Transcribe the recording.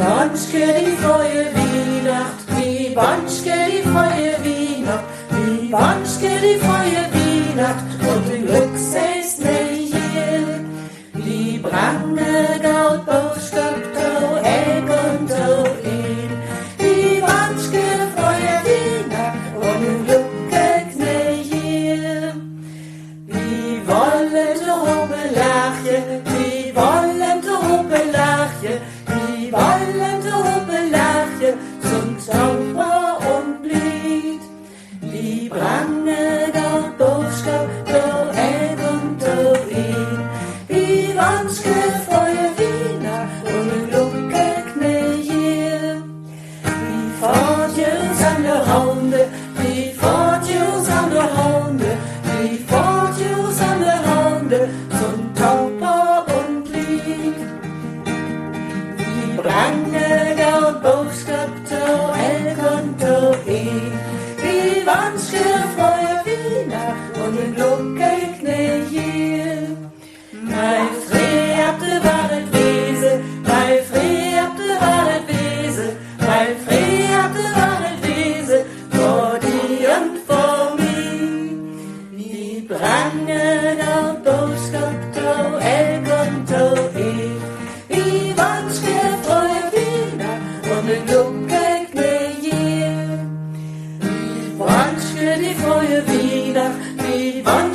wonskje die froaie Wienoacht, wie wonskje die froaie Wienoacht, wie wonskje die froaie Wienoacht und die gluksäls Näijier. Die brange, goud, Boskup, touhope, die wonskje froaie Wienoacht und die ulkige Näijier. Die wollen touhope, laachje, die wollen touhope, laachje, die wollen touhope, laachje, Sunt, tonkboar und blied. Die brange, goud, Boskup, touhope, die wonskje froaie Wienoacht und die ulkige Näijier. Die foatje aan de Hounde, die foatje aan de Hounde, die foatje aan de Hounde, Sunt, tonkboar und blied. Die brange, goud, Boskup, touhope, die wonskje froaie Wienoacht und die ulkige Näijier. Mijn ferjete Wareld weze, mijn ferjete Wareld weze, mijn ferjete Wareld weze, voor die en voor mij. Die brange, goud, Boskup, touhope, die wonskje froaie Wienoacht und die ulkige Näijier. Die wonskje die froaie Wienoacht, die wonskje